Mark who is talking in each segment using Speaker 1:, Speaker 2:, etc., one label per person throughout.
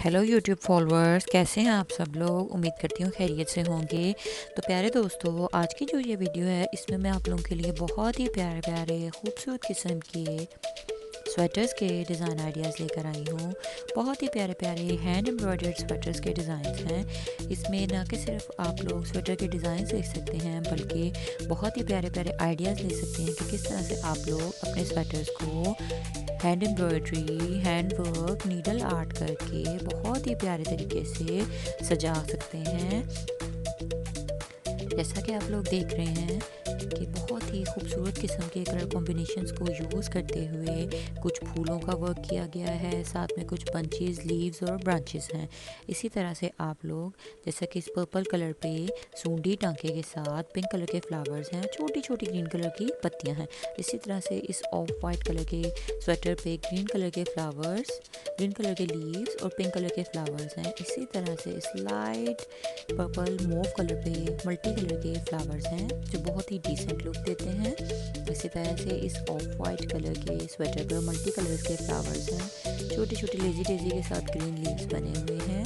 Speaker 1: Hello YouTube followers, कैसे हैं आप सब लोग। उम्मीद करती हूँ खैरियत से होंगे। तो प्यारे दोस्तों, आज की जो ये वीडियो है इसमें मैं आप लोगों के लिए बहुत ही प्यारे प्यारे खूबसूरत किस्म के स्वेटर्स के डिज़ाइन आइडियाज़ लेकर आई हूँ। बहुत ही प्यारे प्यारे हैंड एम्ब्रॉयडर्ड स्वेटर्स के डिज़ाइंस हैं। इसमें ना कि सिर्फ आप लोग स्वेटर के डिज़ाइन देख सकते हैं, बल्कि बहुत ही प्यारे प्यारे आइडियाज़ ले सकते हैं कि किस तरह से आप लोग अपने स्वेटर्स को hand embroidery, hand work, needle art करके बहुत ही प्यारे तरीके से सजा सकते हैं। जैसा कि आप लोग देख रहे हैं कि बहुत ही खूबसूरत किस्म के कलर कॉम्बिनेशंस को यूज़ करते हुए कुछ फूलों का वर्क किया गया है, साथ में कुछ बंचेस, लीव्स और ब्रांचेस हैं। इसी तरह से आप लोग जैसा कि इस पर्पल कलर पे सूंडी टांके के साथ पिंक कलर के फ्लावर्स हैं, छोटी छोटी ग्रीन कलर की पत्तियां हैं। इसी तरह से इस ऑफ वाइट कलर के स्वेटर पे ग्रीन कलर के फ्लावर्स, ग्रीन कलर के लीव्स और पिंक कलर के फ्लावर्स हैं। इसी तरह से इस लाइट पर्पल मूव कलर पे मल्टी कलर के फ्लावर्स हैं जो बहुत ही डिसेंट लुक देते हैं। इसी तरह से इस ऑफ वाइट कलर के स्वेटर पर मल्टी कलर्स के फ्लावर्स हैं, छोटे छोटे लेजी डेजी के साथ ग्रीन लीव्स बने हुए हैं।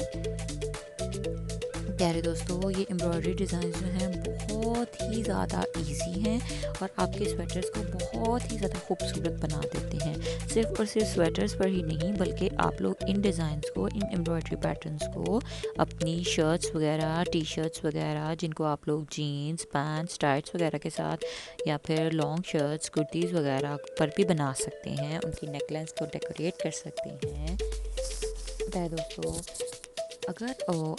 Speaker 1: प्यारे दोस्तों, ये एम्ब्रॉयडरी डिज़ाइन जो हैं बहुत ही ज़्यादा इजी हैं और आपके स्वेटर्स को बहुत ही ज़्यादा खूबसूरत बना देते हैं। सिर्फ और सिर्फ स्वेटर्स पर ही नहीं, बल्कि आप लोग इन डिज़ाइंस को, इन एम्ब्रॉयडरी पैटर्न्स को अपनी शर्ट्स वगैरह, टी शर्ट्स वगैरह, जिनको आप लोग जीन्स, पैंट्स, टाइट्स वगैरह के साथ या फिर लॉन्ग शर्ट्स, कुर्तीज़ वगैरह पर भी बना सकते हैं। उनकी नेकलाइंस को डेकोरेट कर सकते हैं। प्यारे दोस्तों, अगर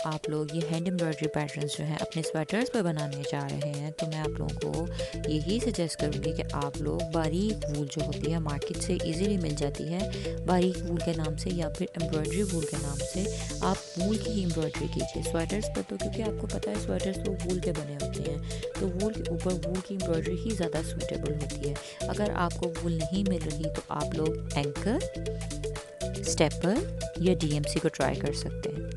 Speaker 1: आप लोग ये हैंड एम्ब्रॉयडरी पैटर्न्स जो हैं अपने स्वेटर्स पर बनाने जा रहे हैं, तो मैं आप लोगों को यही सजेस्ट करूँगी कि आप लोग बारीक वूल जो होती है मार्केट से इजीली मिल जाती है, बारीक वूल के नाम से या फिर एम्ब्रॉयडरी वूल के नाम से आप वूल की ही एम्ब्रॉयडरी कीजिए स्वेटर्स पर। तो क्योंकि आपको पता है स्वेटर्स तो वूल के बने होते हैं, तो वूल के ऊपर वूल की एम्ब्रॉयडरी ही ज़्यादा सूटेबल होती है। अगर आपको वूल नहीं मिल रही तो आप लोग एंकर, स्टेपर या डीएमसी को ट्राई कर सकते हैं।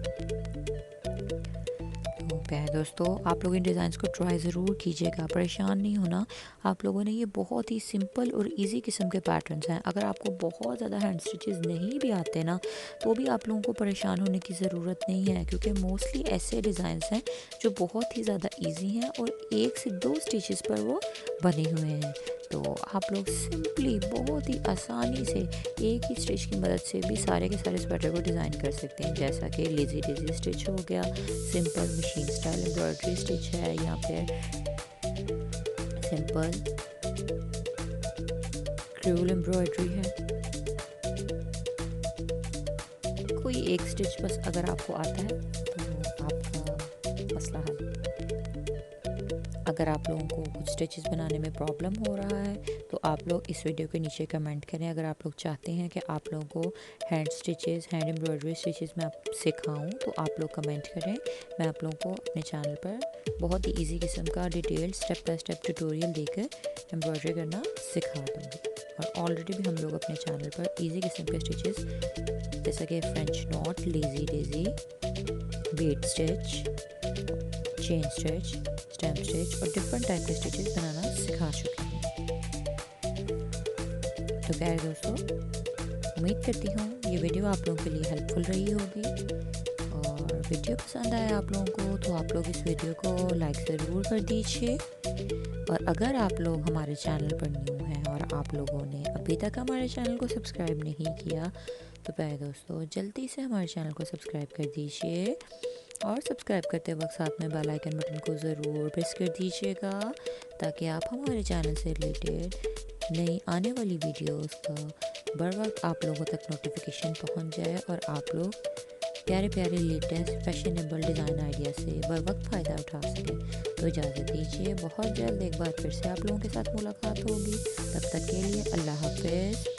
Speaker 1: प्यारे दोस्तों, आप लोग इन डिज़ाइंस को ट्राई ज़रूर कीजिएगा, परेशान नहीं होना। आप लोगों ने ये बहुत ही सिंपल और इजी किस्म के पैटर्न्स हैं। अगर आपको बहुत ज़्यादा हैंड स्टिचेस नहीं भी आते ना, तो भी आप लोगों को परेशान होने की ज़रूरत नहीं है, क्योंकि मोस्टली ऐसे डिज़ाइंस हैं जो बहुत ही ज़्यादा इजी हैं और 1 से 2 स्टिचेस पर वो बने हुए हैं। तो आप लोग सिंपली बहुत ही आसानी से एक ही स्टिच की मदद से भी सारे के सारे स्वेटर को डिज़ाइन कर सकते हैं। जैसा कि लेजी डेजी स्टिच हो गया, simple machine style embroidery stitch है, या फिर सिंपल क्रूल एम्ब्रॉयडरी है। कोई एक स्टिच बस अगर आपको आता है तो आपका मसला हल। अगर आप लोगों को कुछ स्टिचेस बनाने में प्रॉब्लम हो रहा है तो आप लोग इस वीडियो के नीचे कमेंट करें। अगर आप लोग चाहते हैं कि आप लोगों को hand stitches, hand embroidery stitches में आप सिखाऊं, तो आप लोग कमेंट करें। मैं आप लोगों को अपने चैनल पर बहुत ही इजी किस्म का detailed step by step tutorial देकर एम्ब्रॉयडरी करना सिखा दूँगी। और ऑलरेडी भी हम लोग अपने चैनल पर इजी किस्म के स्टिचेस जैसा कि French knot, lazy daisy, bead stitch, chain stitch, stem stitch और डिफरेंट टाइप के स्टिचेस बनाना सिखा चुकी हूँ। तो प्यारे दोस्तों, उम्मीद करती हूँ ये वीडियो आप लोगों के लिए हेल्पफुल रही होगी। और वीडियो पसंद आया आप लोगों को तो आप लोग इस वीडियो को लाइक ज़रूर कर दीजिए। और अगर आप लोग हमारे चैनल पर न्यू हैं और आप लोगों ने अभी तक हमारे चैनल को सब्सक्राइब नहीं किया, तो प्यारे दोस्तों जल्दी से हमारे चैनल को सब्सक्राइब कर दीजिए। और सब्सक्राइब करते वक्त साथ में बेल आइकन बटन को ज़रूर प्रेस कर दीजिएगा, ताकि आप हमारे चैनल से रिलेटेड नई आने वाली वीडियोस का बर वक्त आप लोगों तक नोटिफिकेशन पहुंच जाए और आप लोग प्यारे प्यारे लेटेस्ट फैशनेबल डिज़ाइन आइडिया से बर वक्त फ़ायदा उठा सकें। तो इजाज़त दीजिए, बहुत जल्द एक बार फिर से आप लोगों के साथ मुलाकात होगी। तब तक के लिए अल्लाह हाफ़िज़।